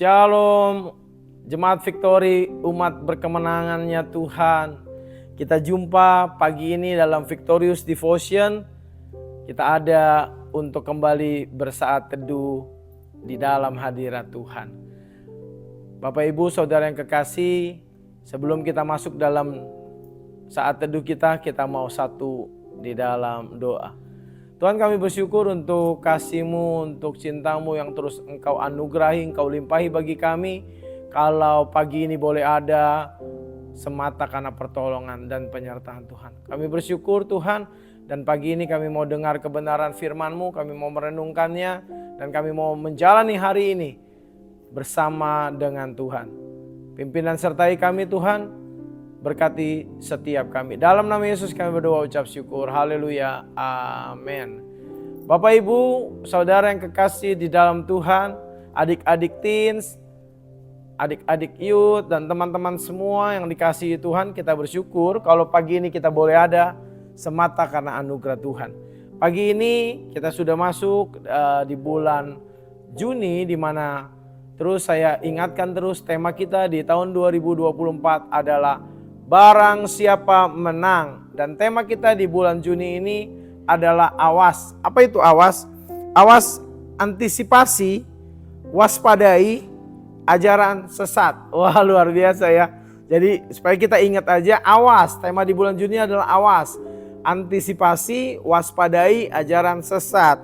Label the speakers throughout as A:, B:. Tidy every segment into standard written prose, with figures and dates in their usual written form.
A: Shalom, Jemaat Victory, umat berkemenangannya Tuhan. Kita jumpa pagi ini dalam Victorious Devotion. Kita ada untuk kembali bersaat teduh di dalam hadirat Tuhan. Bapak Ibu Saudara yang kekasih, sebelum kita masuk dalam saat teduh kita mau satu di dalam doa. Tuhan, kami bersyukur untuk kasih-Mu, untuk cinta-Mu yang terus Engkau anugerahi, Engkau limpahi bagi kami. Kalau pagi ini boleh ada semata karena pertolongan dan penyertaan Tuhan. Kami bersyukur Tuhan, dan pagi ini kami mau dengar kebenaran firman-Mu, kami mau merenungkannya, dan kami mau menjalani hari ini bersama dengan Tuhan. Pimpin dan sertai kami Tuhan, berkati setiap kami. Dalam nama Yesus kami berdoa ucap syukur. Haleluya. Amin. Bapak Ibu, saudara yang kekasih di dalam Tuhan, adik-adik teens, adik-adik youth, dan teman-teman semua yang dikasihi Tuhan, kita bersyukur kalau pagi ini kita boleh ada semata karena anugerah Tuhan. Pagi ini kita sudah masuk di bulan Juni, di mana terus saya ingatkan terus tema kita di tahun 2024 adalah barang siapa menang. Dan tema kita di bulan Juni ini adalah awas. Apa itu awas? Awas, antisipasi, waspadai ajaran sesat. Wah, luar biasa ya. Jadi supaya kita ingat aja, awas. Tema di bulan Juni adalah awas, antisipasi, waspadai ajaran sesat.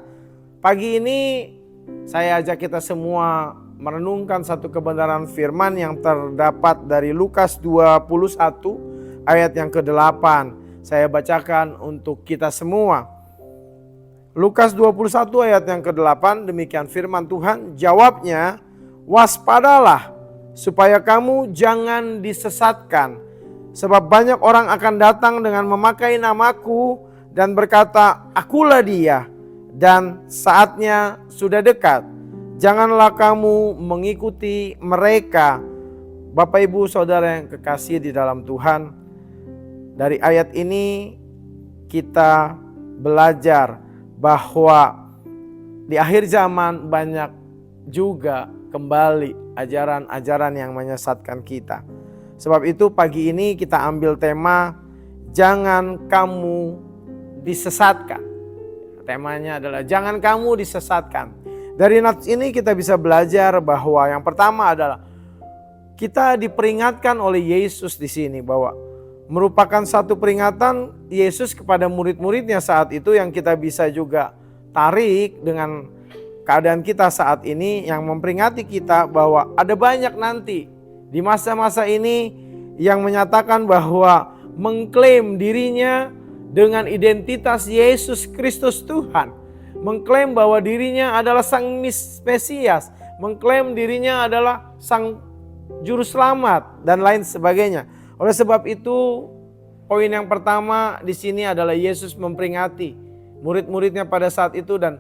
A: Pagi ini saya ajak kita semua merenungkan satu kebenaran firman yang terdapat dari Lukas 21 ayat yang ke-8. Saya bacakan untuk kita semua. Lukas 21 ayat yang ke-8, demikian firman Tuhan. Jawabnya, waspadalah supaya kamu jangan disesatkan. Sebab banyak orang akan datang dengan memakai namaku dan berkata, akulah dia, dan saatnya sudah dekat. Janganlah kamu mengikuti mereka. Bapak Ibu Saudara yang kekasih di dalam Tuhan, dari ayat ini kita belajar bahwa di akhir zaman banyak juga kembali ajaran-ajaran yang menyesatkan kita. Sebab itu pagi ini kita ambil tema jangan kamu disesatkan. Temanya adalah jangan kamu disesatkan. Dari nats ini kita bisa belajar bahwa yang pertama adalah kita diperingatkan oleh Yesus di sini bahwa merupakan satu peringatan Yesus kepada murid-muridnya saat itu yang kita bisa juga tarik dengan keadaan kita saat ini yang memperingati kita bahwa ada banyak nanti di masa-masa ini yang menyatakan bahwa mengklaim dirinya dengan identitas Yesus Kristus Tuhan. Mengklaim bahwa dirinya adalah Sang Mesias, mengklaim dirinya adalah Sang Juru Selamat dan lain sebagainya. Oleh sebab itu, poin yang pertama di sini adalah Yesus memperingati murid-muridnya pada saat itu dan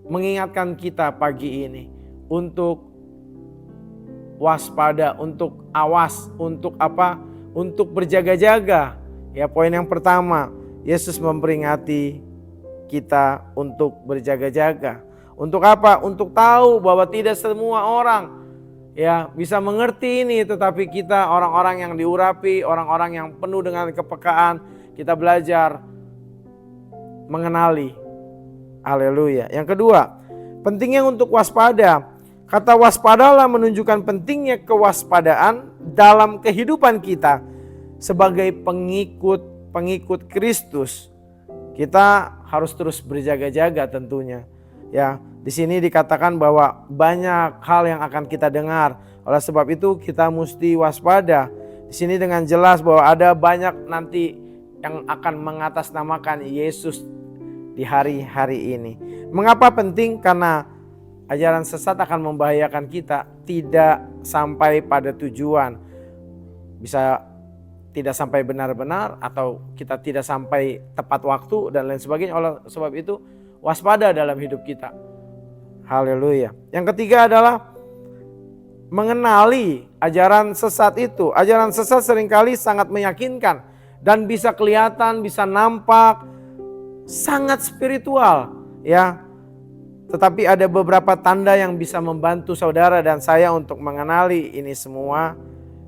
A: mengingatkan kita pagi ini untuk waspada, untuk awas, untuk apa? Untuk berjaga-jaga. Ya, poin yang pertama, Yesus memperingati kita untuk berjaga-jaga. Untuk apa? Untuk tahu bahwa tidak semua orang ya bisa mengerti ini, tetapi kita orang-orang yang diurapi, orang-orang yang penuh dengan kepekaan, kita belajar mengenali. Haleluya. Yang kedua, pentingnya untuk waspada. Kata waspadalah menunjukkan pentingnya kewaspadaan dalam kehidupan kita sebagai pengikut Kristus. Kita harus terus berjaga-jaga tentunya. Ya, di sini dikatakan bahwa banyak hal yang akan kita dengar. Oleh sebab itu kita mesti waspada. Di sini dengan jelas bahwa ada banyak nanti yang akan mengatasnamakan Yesus di hari-hari ini. Mengapa penting? Karena ajaran sesat akan membahayakan kita tidak sampai pada tujuan. Bisa tidak sampai benar-benar atau kita tidak sampai tepat waktu dan lain sebagainya. Oleh sebab itu waspada dalam hidup kita. Haleluya. Yang ketiga adalah mengenali ajaran sesat itu. Ajaran sesat seringkali sangat meyakinkan dan bisa kelihatan, bisa nampak sangat spiritual, ya. Tetapi ada beberapa tanda yang bisa membantu saudara dan saya untuk mengenali ini semua.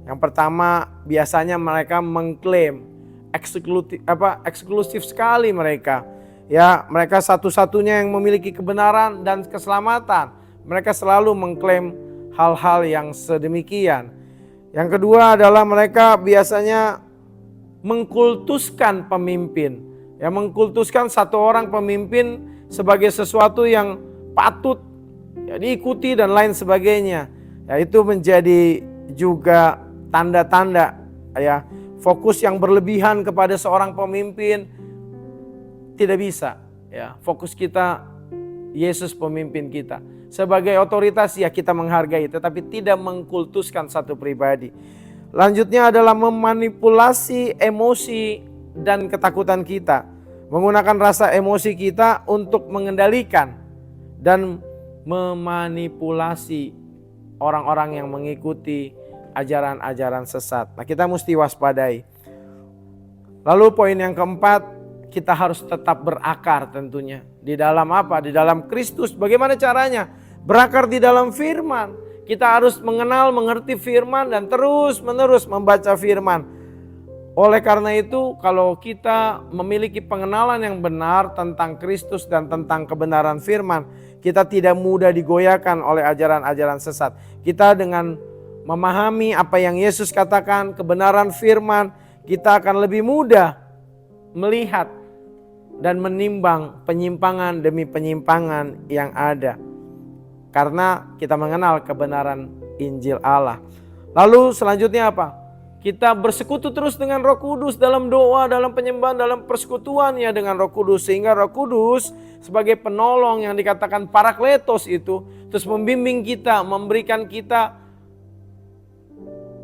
A: Yang pertama, biasanya mereka mengklaim eksklusif sekali mereka. Ya, mereka satu-satunya yang memiliki kebenaran dan keselamatan. Mereka selalu mengklaim hal-hal yang sedemikian. Yang kedua adalah mereka biasanya mengkultuskan pemimpin. Ya, mengkultuskan satu orang pemimpin sebagai sesuatu yang patut ya, diikuti dan lain sebagainya. Ya, itu menjadi juga tanda-tanda ya, fokus yang berlebihan kepada seorang pemimpin tidak bisa. Ya, fokus kita Yesus pemimpin kita. Sebagai otoritas ya kita menghargai, tetapi tidak mengkultuskan satu pribadi. Lanjutnya adalah memanipulasi emosi dan ketakutan kita. Menggunakan rasa emosi kita untuk mengendalikan dan memanipulasi orang-orang yang mengikuti ajaran-ajaran sesat. Nah, kita mesti waspadai. Lalu poin yang keempat, kita harus tetap berakar tentunya. Di dalam apa? Di dalam Kristus. Bagaimana caranya? Berakar di dalam firman. Kita harus mengenal, mengerti firman dan terus-menerus membaca firman. Oleh karena itu, kalau kita memiliki pengenalan yang benar tentang Kristus dan tentang kebenaran firman, kita tidak mudah digoyahkan oleh ajaran-ajaran sesat. Kita dengan memahami apa yang Yesus katakan, kebenaran firman, kita akan lebih mudah melihat dan menimbang penyimpangan demi penyimpangan yang ada. Karena kita mengenal kebenaran Injil Allah. Lalu selanjutnya apa? Kita bersekutu terus dengan Roh Kudus dalam doa, dalam penyembahan, dalam persekutuannya dengan Roh Kudus. Sehingga Roh Kudus sebagai penolong yang dikatakan Parakletos itu terus membimbing kita, memberikan kita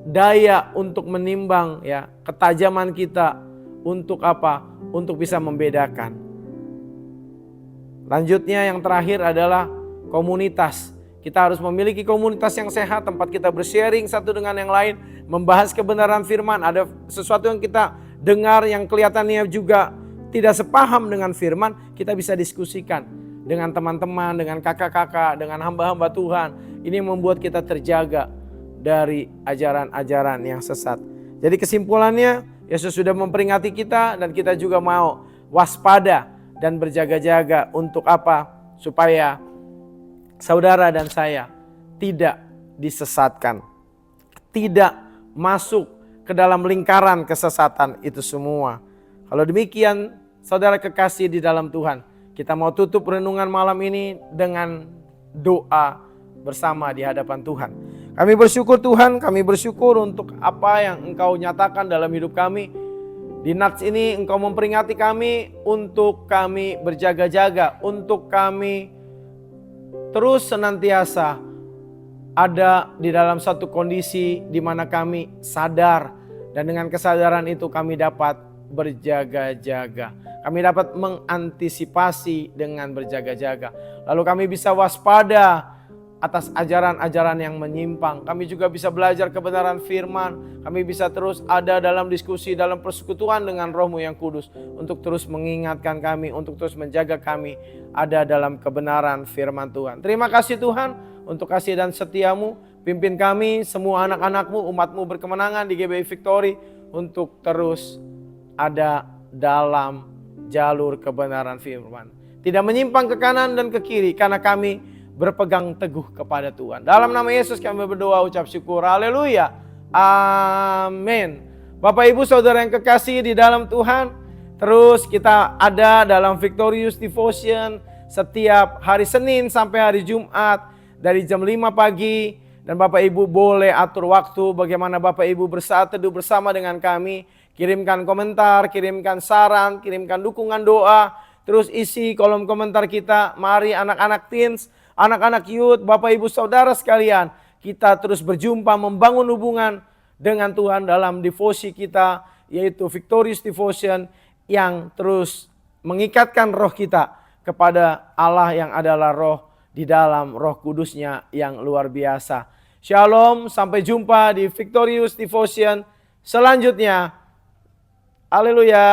A: daya untuk menimbang ya, ketajaman kita untuk apa? Untuk bisa membedakan. Lanjutnya yang terakhir adalah komunitas. Kita harus memiliki komunitas yang sehat, tempat kita bersharing satu dengan yang lain, membahas kebenaran firman. Ada sesuatu yang kita dengar yang kelihatannya juga tidak sepaham dengan firman, kita bisa diskusikan dengan teman-teman, dengan kakak-kakak, dengan hamba-hamba Tuhan. Ini membuat kita terjaga dari ajaran-ajaran yang sesat. Jadi kesimpulannya, Yesus sudah memperingati kita dan kita juga mau waspada dan berjaga-jaga untuk apa? Supaya saudara dan saya tidak disesatkan, tidak masuk ke dalam lingkaran kesesatan itu semua. Kalau demikian, saudara kekasih di dalam Tuhan, kita mau tutup renungan malam ini dengan doa bersama di hadapan Tuhan. Kami bersyukur Tuhan, kami bersyukur untuk apa yang Engkau nyatakan dalam hidup kami. Di Nats ini Engkau memperingati kami untuk kami berjaga-jaga, untuk kami terus senantiasa ada di dalam satu kondisi di mana kami sadar, dan dengan kesadaran itu kami dapat berjaga-jaga. Kami dapat mengantisipasi dengan berjaga-jaga. Lalu kami bisa waspada atas ajaran-ajaran yang menyimpang. Kami juga bisa belajar kebenaran firman. Kami bisa terus ada dalam diskusi, dalam persekutuan dengan Roh-Mu yang kudus. Untuk terus mengingatkan kami, untuk terus menjaga kami ada dalam kebenaran firman Tuhan. Terima kasih Tuhan untuk kasih dan setia-Mu. Pimpin kami, semua anak-anak-Mu, umat-Mu berkemenangan di GBI Victory. Untuk terus ada dalam jalur kebenaran firman. Tidak menyimpang ke kanan dan ke kiri, karena kami berpegang teguh kepada Tuhan. Dalam nama Yesus kami berdoa, ucap syukur. Haleluya. Amin. Bapak Ibu Saudara yang kekasih di dalam Tuhan, terus kita ada dalam Victorious Devotion setiap hari Senin sampai hari Jumat dari jam 5 pagi. Dan Bapak Ibu boleh atur waktu bagaimana Bapak Ibu bersaat teduh bersama dengan kami. Kirimkan komentar, kirimkan saran, kirimkan dukungan doa. Terus isi kolom komentar kita. Mari anak-anak teens, anak-anak youth, Bapak Ibu Saudara sekalian, kita terus berjumpa membangun hubungan dengan Tuhan dalam devosi kita, yaitu Victorious Devotion, yang terus mengikatkan roh kita kepada Allah yang adalah roh di dalam Roh Kudusnya yang luar biasa. Shalom, sampai jumpa di Victorious Devotion selanjutnya. Haleluya.